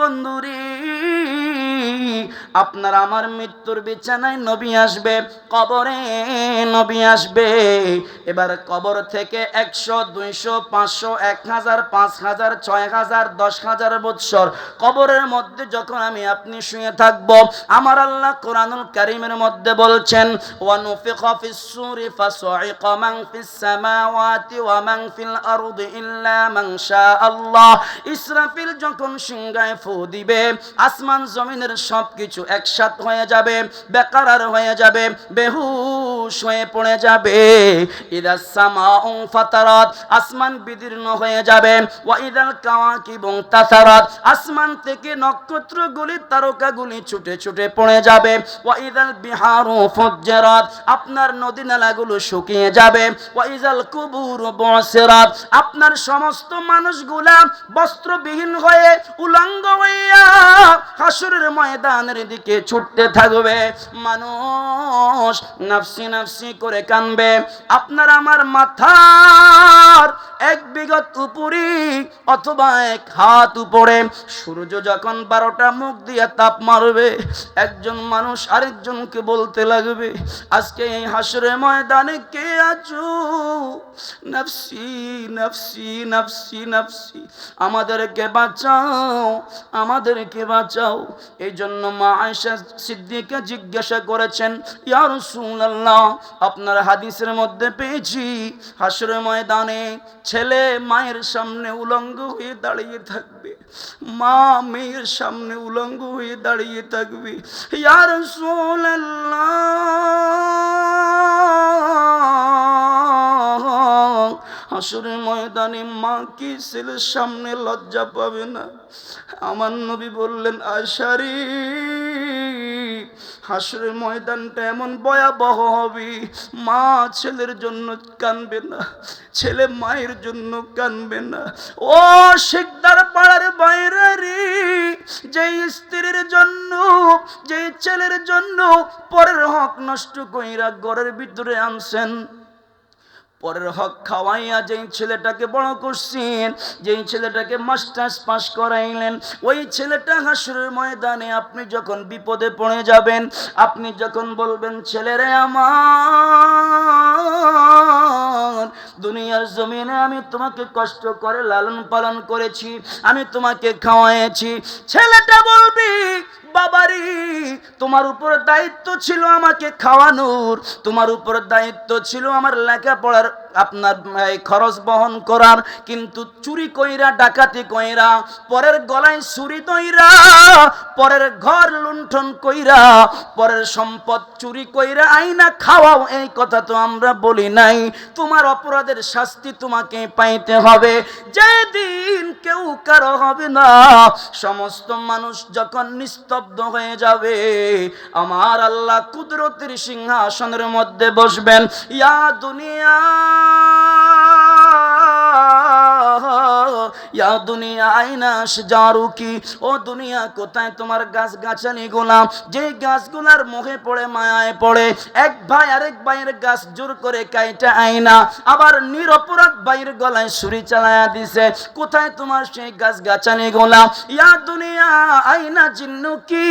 বন্ধুরে, আপনার আমার মৃত্যুর বিছানায় নবী আসবে, কবরে নবী আসবে। এবার কবর থেকে 100, 200, 500, 1000, 5000, 6000, 10000 বৎসর কবরের মধ্যে যখন আমি আপনি শুয়ে থাকব, আমার আল্লাহ কোরআনুল কারীমের মধ্যে বলছেন, ওয়া নুফিখা ফিস সূরি ফাসাইকা মান ফিস সামাওয়াতি ওয়া মান ফিল আরদি ইল্লা মান শাআল্লাহ। ইসরাফিল যখন সিংহায় ফু দিবে, আসমান জমিনের সবকিছু একসাথ হয়ে যাবে, বেকারার হয়ে যাবে, বেহুশ হয়ে পড়ে যাবে। ইদাস সামাউ ফাতারাত, আসমান বিদীর্ণ হয়ে যাবে। ওয়া ইদাল কাওয়াকিবু তাসারাত, আসমান থেকে নক্ষত্রগুলি তারকাগুলি ছুটে ছুটে পড়ে যাবে। ওয়া ইদাল বিহারু ফুজ্জিরাত, আপনার নদী নালাগুলো শুকিয়ে যাবে। ওয়া ইজাল কুবুরু বুসিরাত, আপনার সমস্ত মানুষগুলা বস্ত্রবিহীন হয়ে উলঙ্গ হইয়া হাসরের ময়দানের দিকে ছুটতে থাকবে। মানুষ নাফসি নাফসি করে কানবে। আপনার আমার মাথার 1 বিঘত উপরি অথবা 1 হাত উপরে সূর্য যখন 12টা মুখ দিয়ে তাপ মারবে, একজন মানুষ আরেকজনকে বলতে লাগবে, আজকে এই হাসরের ময়দানে কে আছো? নাফসি নাফসি নাফসি নাফসি, আমাদেরকে বাঁচাও, আমাদেরকে বাঁচাও। এই জন্য মা আয়েশা সিদ্দিকা জিজ্ঞাসা করেছেন, ইয়া রাসূলুল্লাহ, আপনার হাদিসের মধ্যে পেয়েছি হাসরের ময়দানে ছেলে মায়ের সামনে উলঙ্গ হয়ে দাঁড়িয়ে থাকবে, মা মেয়ের সামনে উলঙ্গ হয়ে দাঁড়িয়ে থাকবে। ইয়া রাসূলুল্লাহ, হাসরের ময়দানে মা কি ছেলের সামনে লজ্জা পাবে না? আমার নবী বললেন, আশারি, হাসরের ময়দানটা এমন ভয়াবহ হবে, মা ছেলের জন্য কাঁদবে না, ছেলে মায়ের জন্য কাঁদবে না। ও শিকদার পাড়ার বাইরে রে, যে স্ত্রীর জন্য, যে ছেলের জন্য পরের হক নষ্ট কইরা ঘরের ভিতরে আনছেন, পরের হক খাওয়াইয়া যেই ছেলেটাকে বড় করছেন, যেই ছেলেটাকে মাস্টার্স পাস করাইলেন, ওই ছেলেটা হাসরের ময়দানে আপনি যখন বিপদে পড়ে যাবেন, আপনি যখন বলবেন, ছেলেরে আমার, দুনিয়ার জমিনে আমি তোমাকে কষ্ট করে লালন পালন করেছি, আমি তোমাকে খাওয়াইছি। ছেলেটা বলবি, বাবারি, তোমার উপর দায়িত্ব ছিল আমাকে খাওয়ানোর, তোমার উপর দায়িত্ব ছিল আমার লেখাপড়ার আপনার খরচ বহন করার, কিন্তু চুরি কইরা, ডাকাতি কইরা, পরের গলায় ছুরি দইরা, পরের ঘর লুণ্ঠন কইরা, পরের সম্পদ চুরি কইরা আইনা খাওয়াও, এই কথা তো আমরা বলি নাই। তোমার অপরাধের শাস্তি তোমাকে পাইতে হবে। যেদিন কেউ কারো হবে না, সমস্ত মানুষ যখন নিস্তব্ধ হয়ে যাবে, আমার আল্লাহ কুদরতের সিংহাসনের মধ্যে বসবেন। ইয়া দুনিয়া, ইয়া দুনিয়া আইনা আশজারুকি, ও দুনিয়া কোথায় তোমার গাছ গাছালি গোলাম, যে গাছগুলার মুখে পড়ে মায়ায় পড়ে এক ভাই আরেক ভাইয়ের গাছ জোর করে কাইটা আইনা আবার নিরপরাধ ভাইয়ের গলায় ছুরি চালায়া দিছে, কোথায় তোমার সেই গাছ গাছালি গোলাম? ইয়া দুনিয়া আইনা জিন্নুকি,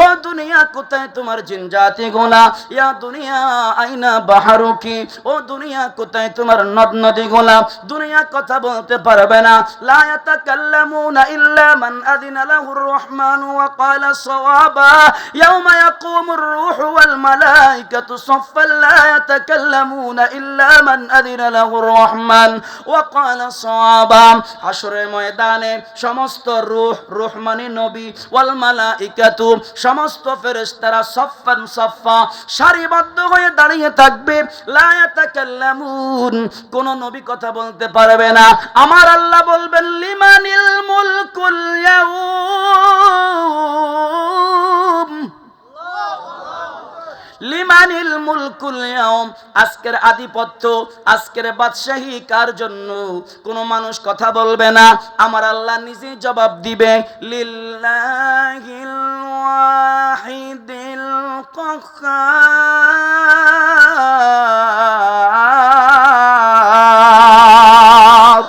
ও দুনিয়া কোথায় তোমার জিন জাতি গোলা? ইয়া দুনিয়া আইনা বাহারুকি, ও দুনিয়া কোথায় তোমার নদ নদী গোলা? দুনিয়া কথা বলতে পারবে না। লা ইয়াতাকাল্লামুনা ইল্লা মান আযিনা লাহুর রহমানু ওয়া ক্বালা সাওয়াবা, ইয়াওমা ইয়াকুমুর রূহু ওয়াল মালাইকাতু সাফফান, লা ইয়াতাকাল্লামুনা ইল্লা মান আযিনা লাহুর রহমান ওয়া ক্বালা সাওয়াবা। হাসরের ময়দানে সমস্ত রূহ, রূহ মানে নবী, ওয়াল মালাইকাতু সমস্ত ফেরেশতারা সাফফান সাফফা সারিবদ্ধ হয়ে দাঁড়িয়ে থাকবে। লা ইয়াতাকাল্লামুন, কোন নবী কথা বলতে পারবে না। আমার আল্লাহ বলবেন, লিমানিল মুলকুল ইয়াউম, লিমানিল মুলকুল ইয়াউম, আজকের আধিপত্য, আজকের বাদশাহী কার জন্য? কোন মানুষ কথা বলবে না। আমার আল্লাহ নিজেই জবাব দিবে, লিল্লাহিল ওয়াহিদিল কাহ্হার।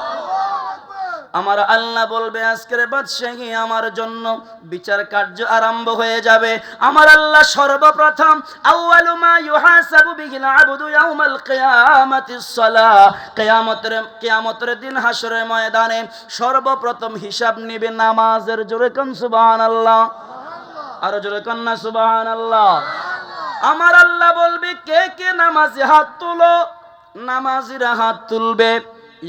আমার আল্লাহ বলবে আজকের বাদশাহী আমার জন্য, বিচার কার্য আরম্ভ হয়ে যাবে। আমার আল্লাহ সর্বপ্রথম আউয়ালু মা ইউহাসাবু বিহিল আবদু ইয়াউমাল কিয়ামাতিস সালাহ, কিয়ামতের দিন হাসরের ময়দানে সর্বপ্রথম হিসাব নেবে নামাজের। জোরে কোন সুবহানাল্লাহ, আর জোরে কোন না সুবহানাল্লাহ। আমার আল্লাহ বলবে কে কে নামাজে হাত তুলো, নামাজিরা হাত তুলবে।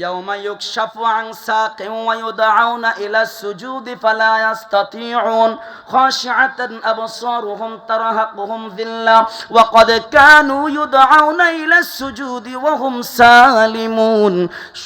ইয়াউমা ইউকশাফু আন সাকিন ওয়া ইউদআউনা ইলা সুজুদি ফালা ইস্তাতিউন খাশিআতান আবসারুহুম তারহাকুহুম যিল্লা ওয়া ক্বাদ কানু ইউদআউনা ইলা সুজুদি ওয়া হুম সালিমুন।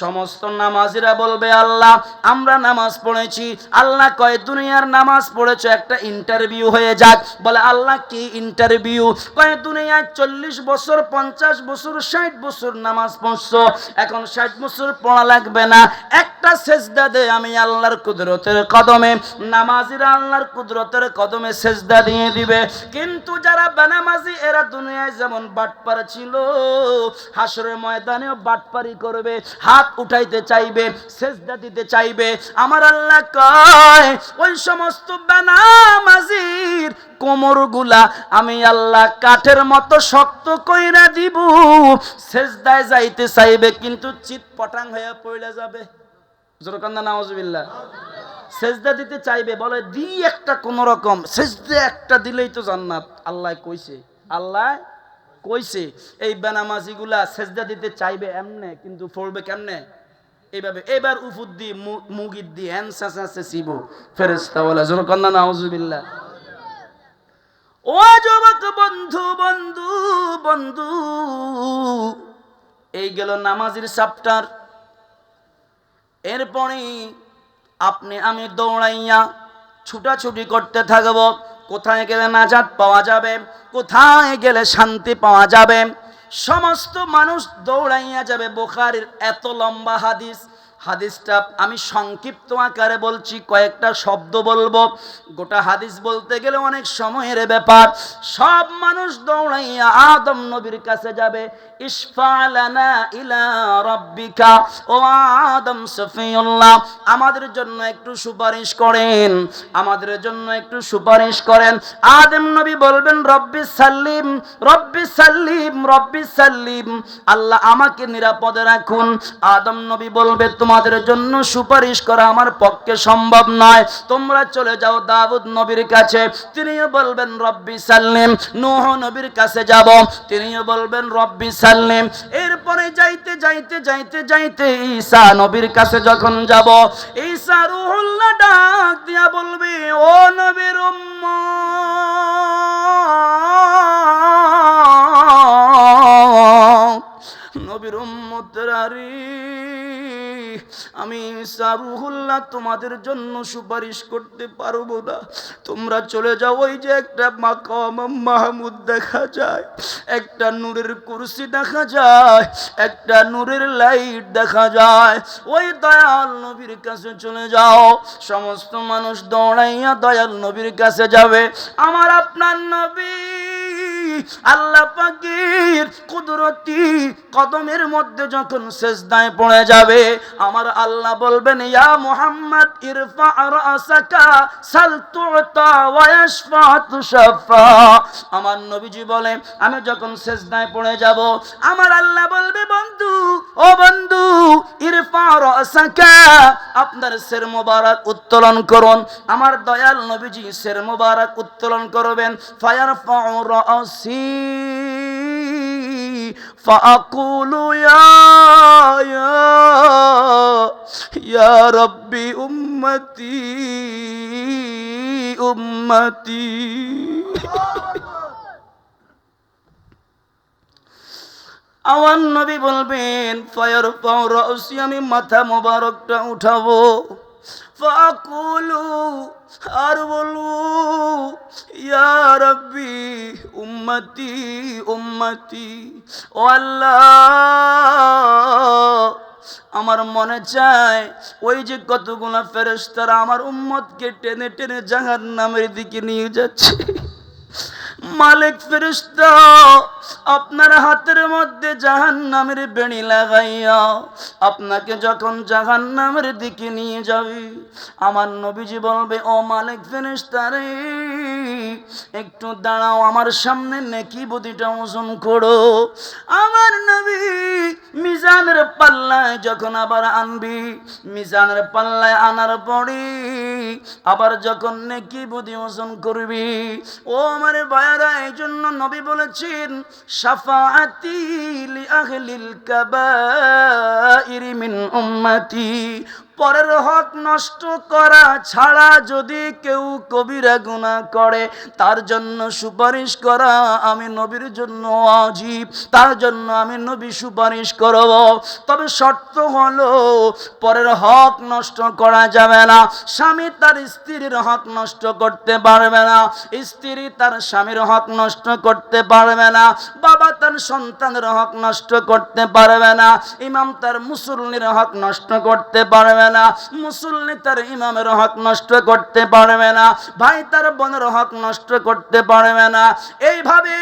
সমস্ত নামাজিরা বলবে আল্লাহ আমরা নামাজ পড়েছি। আল্লাহ কয় দুনিয়ার নামাজ পড়েছো, একটা ইন্টারভিউ হয়ে যাক। বলে আল্লাহ কি ইন্টারভিউ? কয় দুনিয়ায় 40 বছর 50 বছর 60 বছর নামাজ পড়ছো, এখন 60 বছর পড়া লাগবে না, একটা সেজদা দে আমি আল্লাহর কুদরতের কদমে। নামাজিরা আল্লাহর কুদরতের কদমে সেজদা দিয়ে দিবে। কিন্তু যারা বেনামাজি এরা দুনিয়ায় যেমন বাটপার ছিল, হাসরের ময়দানেও বাটপারি করবে, হাত উঠাইতে চাইবে, সেজদা দিতে চাইবে। আমার আল্লাহ কয় ওই সমস্ত বেনামাজির কোমরগুলা আমি আল্লাহ কাঠের মতো শক্ত কইরা দিব, সেজদায় যাইতে চাইবে কিন্তু চিৎপটাং হয়ে পড়ে যাবে। জোরকান্দা নাউজুবিল্লাহ। সেজদা দিতে চাইবে, বলে দি একটা কোন রকম সেজদা একটা দিলেই তো জান্নাত। আল্লাহ কইছে, আল্লাহ কইছে এই বেনামাজিগুলা সেজদা দিতে চাইবে এমনে, কিন্তু পড়বে কেমনে? এইভাবে। এবার উফুদ দি মুগিদ দি হ্যান্সাসে সিবো ফেরেশতা বলে। জোরকান্দা নাউজুবিল্লাহ। ও যুবক বন্ধু, বন্ধু বন্ধু, এই গেল নামাজের চ্যাপ্টার। এরপরে আপনি আমি দৌড়াইয়া ছুটাছুটি করতে থাকবো। কোথায় গেলে নাজাত পাওয়া যাবে, কোথায় গেলে শান্তি পাওয়া যাবে, সমস্ত মানুষ দৌড়াইয়া যাবে। বুখারীর এত লম্বা হাদিস, হাদিসটা আমি সংক্ষিপ্ত আকারে বলছি, কয়েকটা শব্দ বলবো। গোটা হাদিস বলতে গেলে অনেক সময়ের ব্যাপার। সব মানুষ দৌড়াইয়া আদম নবীর কাছে যাবে। ইশফালানা ইলা রাব্বিকা, ও আদম সফিউল্লাহ আমাদের জন্য একটু সুপারিশ করেন, আমাদের জন্য একটু সুপারিশ করেন। আদম নবী বলবেন রব্বি সাল্লিম, রব্বি সাল্লিম, রব্বি সাল্লিম, আল্লাহ আমাকে নিরাপদে রাখুন। আদম নবী বলবে তোমাদের জন্য সুপারিশ করা আমার পক্ষে সম্ভব নয়, তোমরা চলে যাও দাউদ নবীর কাছে, তিনিও বলবেন রব্বি সাল্লিম। নূহ নবীর কাছে যাব, তিনিও বলবেন রব্বি সাল্লিম। এরপরে যাইতে যাইতে যাইতে যাইতে ঈসা নবীর কাছে যখন যাব, ঈসা রূহুল্লাহ ডাক দিয়া বলবে ও নবীর উম্মত, নবীর উম্মতরা রে, আমি ঈসা রূহুল্লাহ তোমাদের জন্য সুপারিশ করতে পারবো না, তোমরা চলে যাও। ওই যে একটা মাকাম মাহমুদ দেখা যায়, একটা নূরের কুরসি দেখা যায়, একটা নূরের লাইট দেখা যায়, ওই দয়াল নবীর কাছে চলে যাও। সমস্ত মানুষ দৌড়াইয়া দয়াল নবীর কাছে যাবে। আমার আপনার নবী আল্লাহ পাকের কুদরতি কদমের মধ্যে যখন সিজদায় পড়ে যাবে, আমার আল্লাহ বলবেন ইয়া মুহাম্মদ ইরফা রাসাকা সাল তুতা ওয়া ইয়াশফা তুশাফা। আমার নবীজি বলে আমি যখন সিজদায় পড়ে যাব, আমার আল্লাহ বলবে বন্ধু, ও বন্ধু ইরফা রাসাকা, আপনার সির মোবারক উত্তোলন করুন। আমার দয়াল নবীজি সির মোবারক উত্তোলন করবেন। ফায়ারফাউ রাসি ফাআকুলু ইয়া রাব্বি উম্মতি উম্মতি। আমার নবী বলবেন ফায়ারফাউ রাসি, আমি মাথা মোবারকটা উঠাবো। ফাকুলু, আর বলবো ইয়া রাব্বি উম্মতি উম্মতি। ও আল্লাহ, আমার মনে চায় ওই যে কতগুলো ফেরেশতারা আমার উম্মতকে টেনে টেনে জাহান্নামের দিকে নিয়ে যাচ্ছে। মালিক ফেরেশতা আপনার হাতের মধ্যে জাহান্নামের বেড়ি লাগাইয়া আপনাকে যখন জাহান্নামের দিকে নিয়ে যাবে, আমার নবীজি বলবে, ও মালিক ফেরেশতারে একটু দাঁড়াও, আমার সামনে নেকি বদিটা ওজন করো। আমার নবী মিজানের পাল্লায় যখন আবার আনবি, মিজানের পাল্লায় আনার পরে আবার যখন নেকি বদি ওজন করবি, ও আমার ভাইরা, এই জন্য নবী বলেছেন, শাফাআতি লি আহলিল কাবাইর মিন উম্মতি। পরের হক নষ্ট করা ছাড়া যদি কেউ কবিরা গুনাহ করে, তার জন্য সুপারিশ করা আমি নবীর জন্য ওয়াজিব, তার জন্য আমি নবী সুপারিশ করব। তবে শর্ত হলো পরের হক নষ্ট করা যাবে না। স্বামী তার স্ত্রীর হক নষ্ট করতে পারবে না, স্ত্রী তার স্বামীর হক নষ্ট করতে পারবে না, বাবা তার সন্তানের হক নষ্ট করতে পারবে না, ইমাম তার মুসল্লির হক নষ্ট করতে পারবে না, মুসল্লি তার ইমামের হক নষ্ট করতে পারবে না, ভাই তার বোনের হক নষ্ট করতে পারবে না। এইভাবে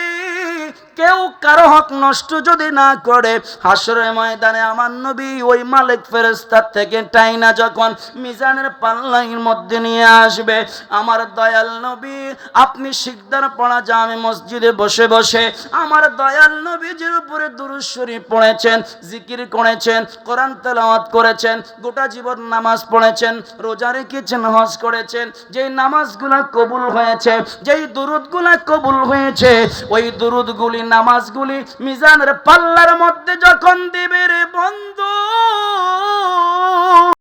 কেউ কারো হক নষ্ট যদি না করে, হাসরের ময়দানে আমার নবী ওই মালিক ফেরেশতার থেকে টাইনা যখন মিজানের পাল্লার মধ্যে নিয়ে আসবে, আমার দয়াল নবী, আপনি সিজদার পড়া জামে মসজিদে বসে বসে আমার দয়াল নবীজির উপরে দুরূদ শরীফ পড়েছেন, জিকির করেছেন, কোরআন তেলাওয়াত করেছেন, গোটা জীবন নামাজ পড়েছেন, রোজা রেখেছেন, হজ করেছেন। যেই নামাজগুলো কবুল হয়েছে, যেই দুরূদগুলো কবুল হয়েছে, ওই দুরূদগুলি, নামাজগুলি মিজানের পাল্লার মধ্যে যখন দিবে রে বন্ধু,